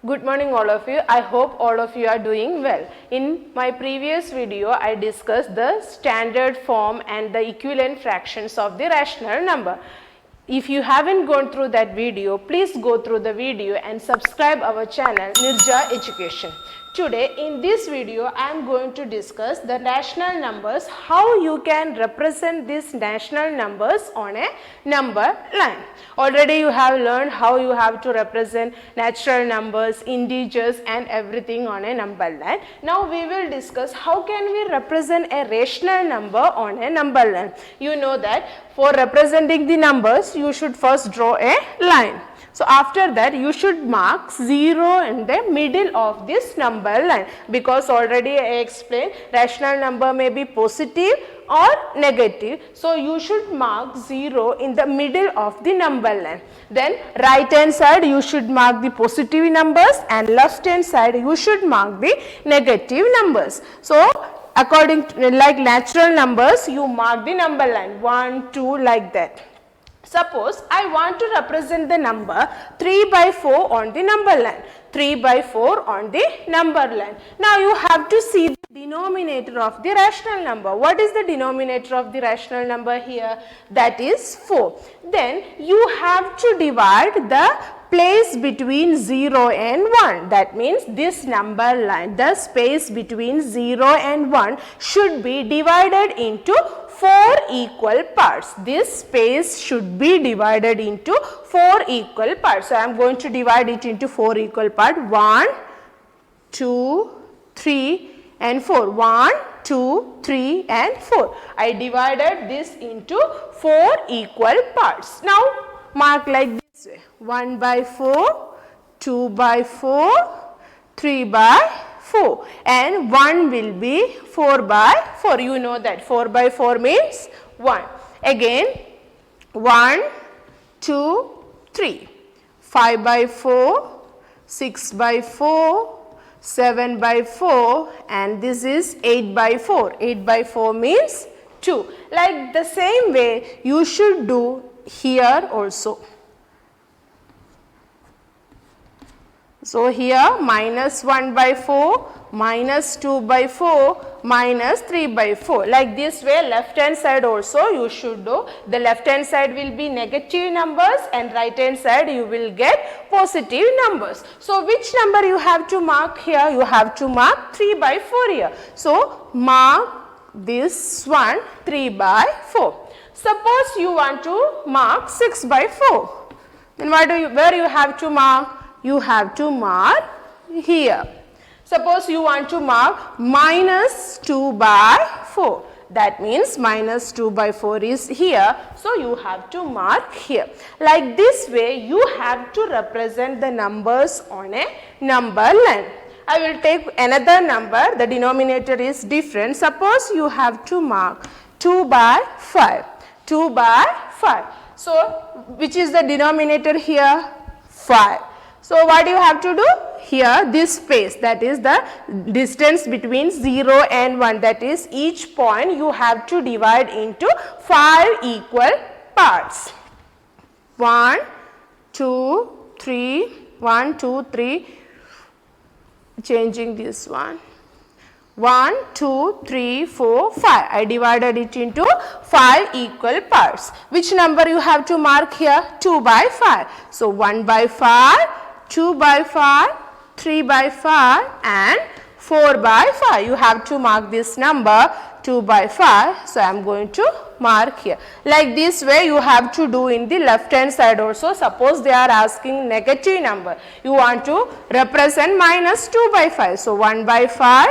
Good morning all of you. I hope all of you are doing well. In my previous video, I discussed the standard form and the equivalent fractions of the rational number. If you haven't gone through that video, please go through the video and subscribe our channel Nirja Education. Today in this video, I am going to discuss the rational numbers, how you can represent these rational numbers on a number line. Already you have learned how you have to represent natural numbers, integers and everything on a number line. Now we will discuss how can we represent a rational number on a number line. You know that for representing the numbers, you should first draw a line. So after that you should mark 0 in the middle of this number line, because already I explained rational number may be positive or negative. So you should mark 0 in the middle of the number line. Then right hand side you should mark the positive numbers and left hand side you should mark the negative numbers. So according to like natural numbers, you mark the number line 1, 2 like that. Suppose I want to represent the number 3 by 4 on the number line, 3 by 4 on the number line. Now you have to see the denominator of the rational number. What is the denominator of the rational number here? That is 4. Then you have to divide the place between 0 and 1. That means this number line, the space between 0 and 1 should be divided into 4 equal parts. This space should be divided into 4 equal parts. So I am going to divide it into 4 equal parts. 1, 2, 3 and 4. 1, 2, 3 and 4. I divided this into 4 equal parts. Now mark like this way: 1 by 4, 2 by 4, 3 by 4, and 1 will be 4 by 4. You know that 4 by 4 means 1. Again 1, 2, 3, 5 by 4, 6 by 4, 7 by 4, and this is 8 by 4. 8 by 4 means 2. Like the same way you should do here also. So here minus 1 by 4, minus 2 by 4, minus 3 by 4. Like this way left hand side also you should do. The left hand side will be negative numbers and right hand side you will get positive numbers. So which number you have to mark here? You have to mark 3 by 4 here. So mark this one 3 by 4. Suppose you want to mark 6 by 4. Then where you have to mark? You have to mark here. Suppose you want to mark minus 2 by 4. That means minus 2 by 4 is here. So you have to mark here. Like this way you have to represent the numbers on a number line. I will take another number. The denominator is different. Suppose you have to mark 2 by 5. 2 by 5. So which is the denominator here? 5. So what you have to do? Here this space, that is the distance between 0 and 1, that is each point you have to divide into 5 equal parts. 1, 2, 3, 1, 2, 3, changing this one. 1, 2, 3, 4, 5. I divided it into 5 equal parts. Which number you have to mark here? 2 by 5. So 1 by 5, 2 by 5, 3 by 5 and 4 by 5. You have to mark this number 2 by 5. So I am going to mark here. Like this way you have to do in the left hand side also. Suppose they are asking negative number. You want to represent minus 2 by 5. So 1 by 5,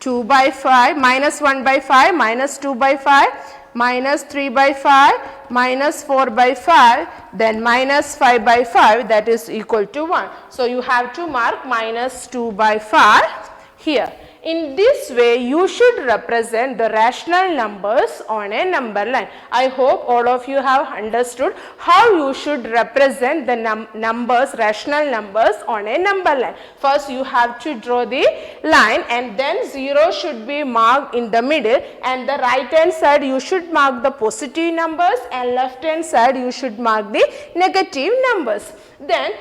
2 by 5, minus 1 by 5, minus 2 by 5, minus 3 by 5, minus 4 by 5, then minus 5 by 5, that is equal to 1. So you have to mark minus 2 by 5 here. In this way you should represent the rational numbers on a number line. I hope all of you have understood how you should represent the numbers, rational numbers on a number line. First you have to draw the line and then 0 should be marked in the middle, and the right hand side you should mark the positive numbers and left hand side you should mark the negative numbers. Then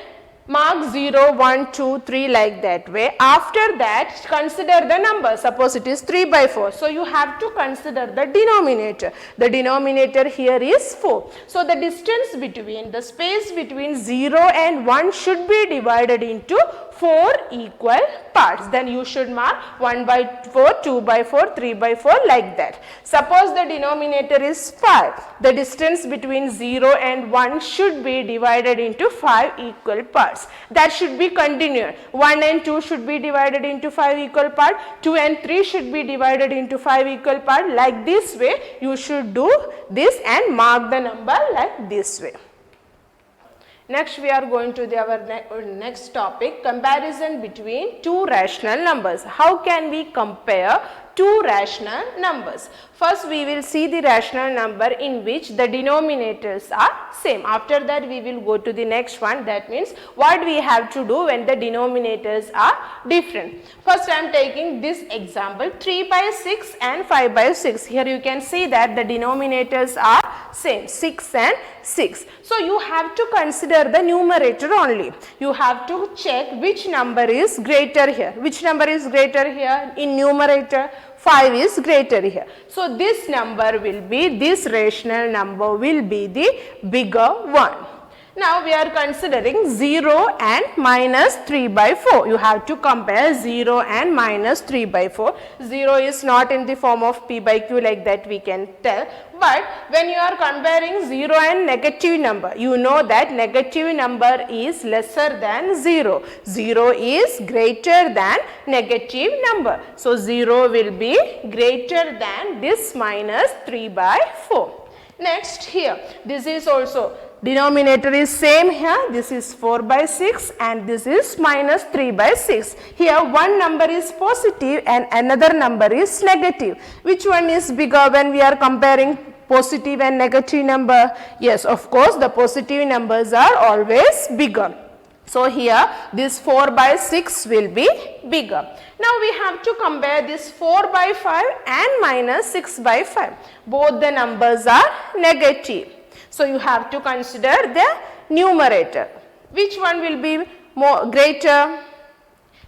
mark 0, 1, 2, 3 like that way. After that, consider the number. Suppose it is 3 by 4. So, you have to consider the denominator. The denominator here is 4. So, the distance between, the space between 0 and 1 should be divided into 4 equal parts. Then you should mark 1 by 4, 2 by 4, 3 by 4 like that. Suppose the denominator is 5. The distance between 0 and 1 should be divided into 5 equal parts. That should be continued. 1 and 2 should be divided into 5 equal parts. 2 and 3 should be divided into 5 equal parts. Like this way you should do this and mark the number like this way. Next we are going to our next topic, comparison between two rational numbers. How can we compare two rational numbers? First we will see the rational number in which the denominators are same. After that we will go to the next one, that means what we have to do when the denominators are different. First I am taking this example, 3 by 6 and 5 by 6. Here you can see that the denominators are same, 6 and 6. So you have to consider the numerator only. You have to check which number is greater here. Which number is greater here in numerator? 5 is greater here. So this number will be, this rational number will be the bigger one. Now we are considering 0 and minus 3 by 4. You have to compare 0 and minus 3 by 4. 0 is not in the form of p by q like that we can tell. But when you are comparing 0 and negative number, you know that negative number is lesser than 0. 0 is greater than negative number. So 0 will be greater than this minus 3 by 4. Next here, this is also denominator is same here, this is 4 by 6 and this is minus 3 by 6. Here one number is positive and another number is negative. Which one is bigger when we are comparing positive and negative number? Yes, of course the positive numbers are always bigger. So here this 4 by 6 will be bigger. Now we have to compare this 4 by 5 and minus 6 by 5. Both the numbers are negative. So you have to consider the numerator. Which one will be more greater?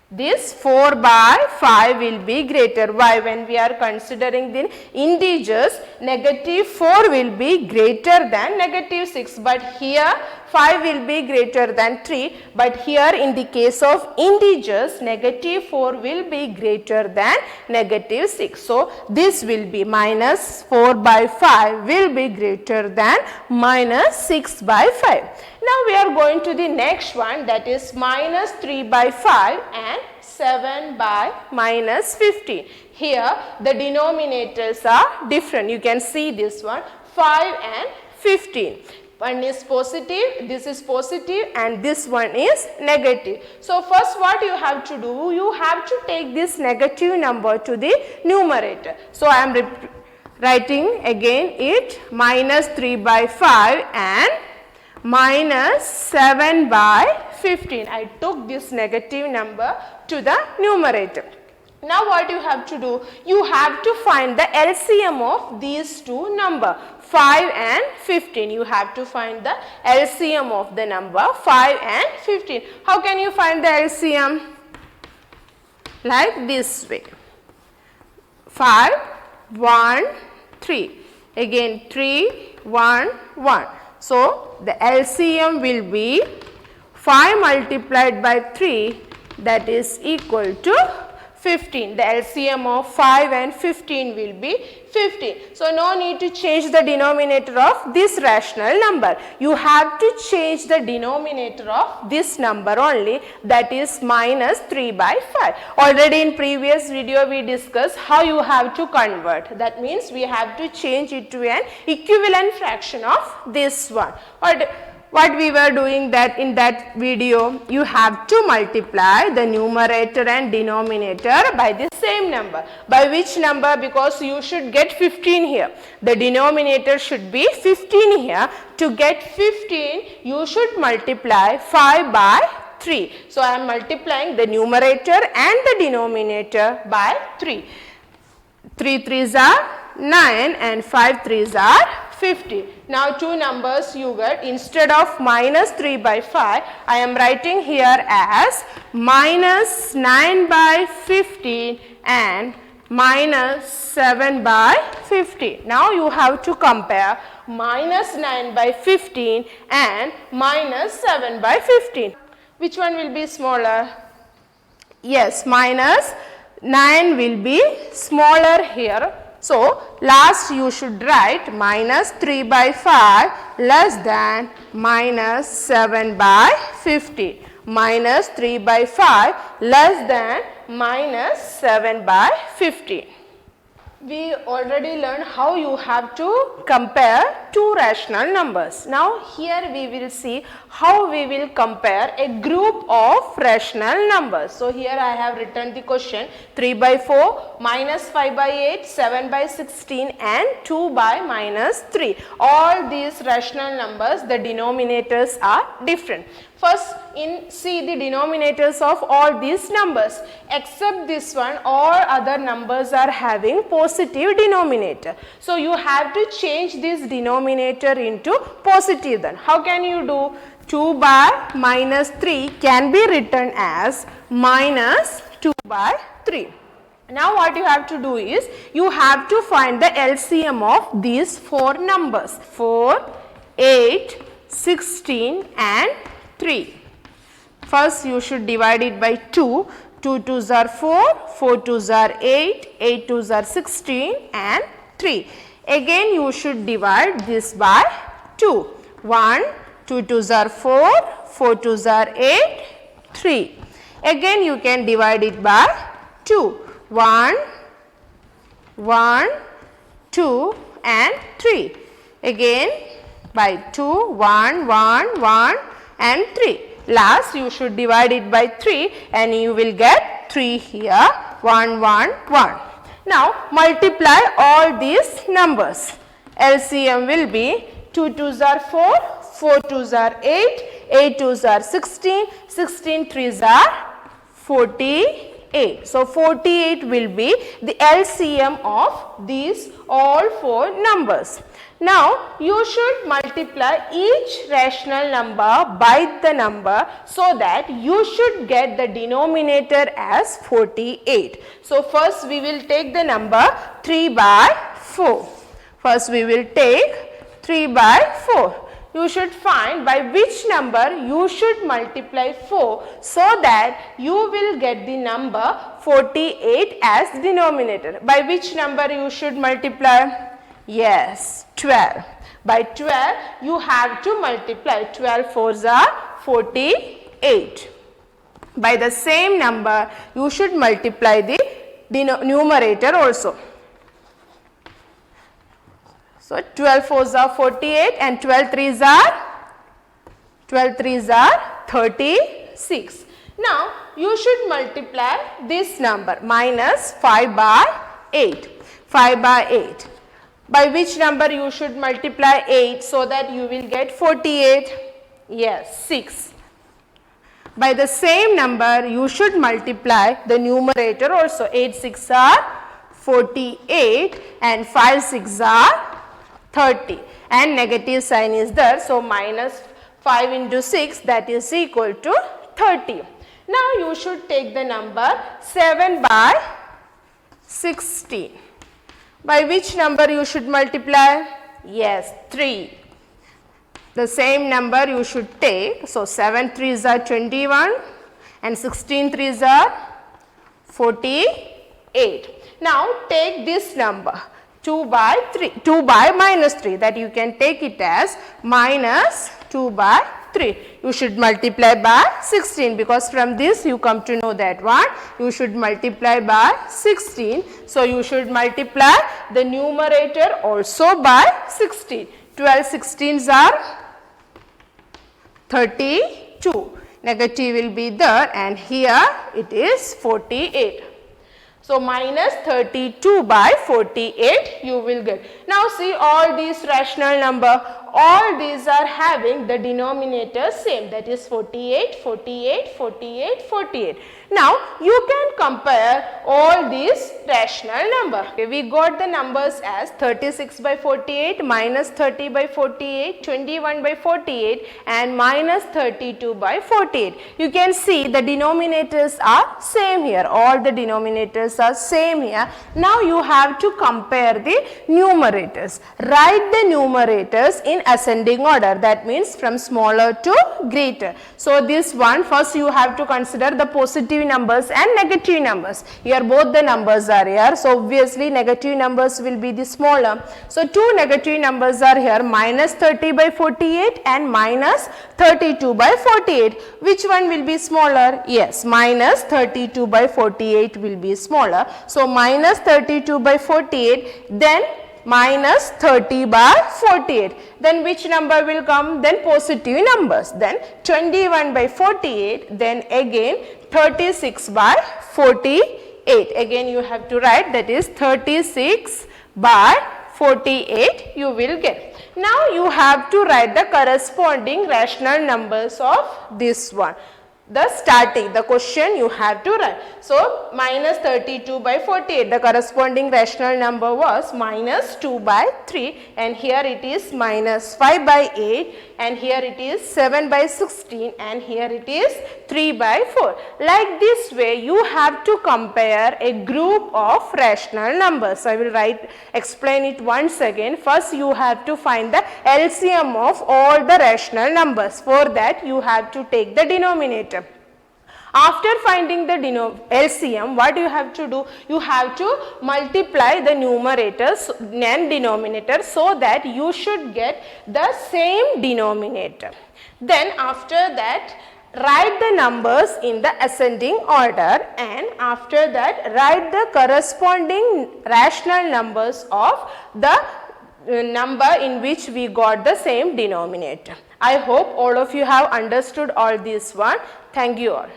This 4 by 5 will be greater. Why? When we are considering the integers, negative 4 will be greater than negative 6. But here 5 will be greater than 3. But here in the case of integers, negative 4 will be greater than negative 6. So this will be minus 4 by 5 will be greater than minus 6 by 5. Now we are going to the next one, that is minus 3 by 5 and 7 by minus 15. Here the denominators are different. You can see this one, 5 and 15. One is positive, this is positive and this one is negative. So first what you have to do, you have to take this negative number to the numerator. So I am writing again it, minus 3 by 5 and minus 7 by 15. I took this negative number to the numerator. Now what you have to do, you have to find the LCM of these two numbers, 5 and 15. You have to find the LCM of the number 5 and 15. How can you find the LCM? Like this way, 5, 1, 3, again 3, 1, 1. So the LCM will be 5 multiplied by 3, that is equal to 15. The LCM of 5 and 15 will be 15. So no need to change the denominator of this rational number. You have to change the denominator of this number only, that is minus 3 by 5. Already in previous video we discussed how you have to convert. That means we have to change it to an equivalent fraction of this one. What we were doing that in that video, you have to multiply the numerator and denominator by the same number. By which number? Because you should get 15 here. The denominator should be 15 here. To get 15, you should multiply 5 by 3. So I am multiplying the numerator and the denominator by 3. 3 3s are 9 and 5 3s are 50. Now two numbers you get, instead of minus 3 by 5, I am writing here as minus 9 by 15 and minus 7 by 50. Now you have to compare minus 9 by 15 and minus 7 by 15. Which one will be smaller? Yes, minus 9 will be smaller here. So, last you should write minus 3 by 5 less than minus 7 by 50. Minus 3 by 5 less than minus 7 by 50. We already learned how you have to compare two rational numbers. Now here we will see how we will compare a group of rational numbers. So here I have written the question: 3 by 4, minus 5 by 8, 7 by 16 and 2 by minus 3. All these rational numbers, the denominators are different. First, see the denominators of all these numbers. Except this one, all other numbers are having positive denominator. So you have to change this denominator into positive then. How can you do? 2 by minus 3 can be written as minus 2 by 3. Now what you have to do is, you have to find the LCM of these four numbers: 4, 8, 16 and 3. First you should divide it by 2. 2 2s are 4, 4 2s are 8, 8 2s are 16 and 3. Again you should divide this by 2. 1, 2 2s are 4, 4 2s are 8, 3. Again you can divide it by 2. 1, 1, 2 and 3. Again by 2, 1, 1, 1 and 3. Last you should divide it by 3 and you will get 3 here, 1, 1, 1. Now multiply all these numbers. LCM will be 2 2s are 4, 4 2s are 8, 8 2s are 16, 16 3s are 48. So 48 will be the LCM of these all four numbers. Now you should multiply each rational number by the number so that you should get the denominator as 48. So first we will take the number 3 by 4. First we will take 3 by 4. You should find by which number you should multiply 4 so that you will get the number 48 as denominator. By which number you should multiply? Yes, 12. By 12 you have to multiply. 12 4s are 48. By the same number you should multiply the numerator also. So 12 4s are 48 and 12 3s are 36. Now you should multiply this number minus 5 by 8. 5 by 8. By which number you should multiply 8 so that you will get 48? Yes, 6. By the same number you should multiply the numerator also. 8 6 are 48 and 5 6 are 30 and negative sign is there. So minus 5 into 6, that is equal to 30. Now you should take the number 7 by 16. By which number you should multiply? Yes, 3. The same number you should take. So 7 3s are 21 and 16 3s are 48. Now take this number 2 by minus 3, that you can take it as minus 2 by 3. You should multiply by 16 because from this you come to know that one you should multiply by 16. So you should multiply the numerator also by 16. 12 16s are 32. Negative will be there and here it is 48. So minus 32 by 48 you will get. Now see all these rational number, all these are having the denominator same, that is 48, 48, 48, 48. Now you can compare all these rational number. Okay, we got the numbers as 36 by 48, minus 30 by 48, 21 by 48 and minus 32 by 48. You can see the denominators are same here. All the denominators are same here. Now you have to compare the numerators. Write the numerators in ascending order, that means from smaller to greater. So this one, first you have to consider the positive numbers and negative numbers. Here both the numbers are here, so obviously negative numbers will be the smaller. So two negative numbers are here, minus 30 by 48 and minus 32 by 48. Which one will be smaller? Yes, minus 32 by 48 will be smaller. So minus 32 by 48, then minus 30 by 48. Then which number will come? Then positive numbers. Then 21 by 48, then again 36 by 48. Again you have to write, that is 36 by 48 you will get. Now you have to write the corresponding rational numbers of this one. The starting, the question you have to write. So minus 32 by 48, the corresponding rational number was minus 2 by 3, and here it is minus 5 by 8, and here it is 7 by 16, and here it is 3 by 4. Like this way you have to compare a group of rational numbers. I will explain it once again. First you have to find the LCM of all the rational numbers. For that you have to take the denominator. After finding the LCM, what you have to do? You have to multiply the numerators and denominator so that you should get the same denominator. Then after that, write the numbers in the ascending order, and after that write the corresponding rational numbers of the number in which we got the same denominator. I hope all of you have understood all this one. Thank you all.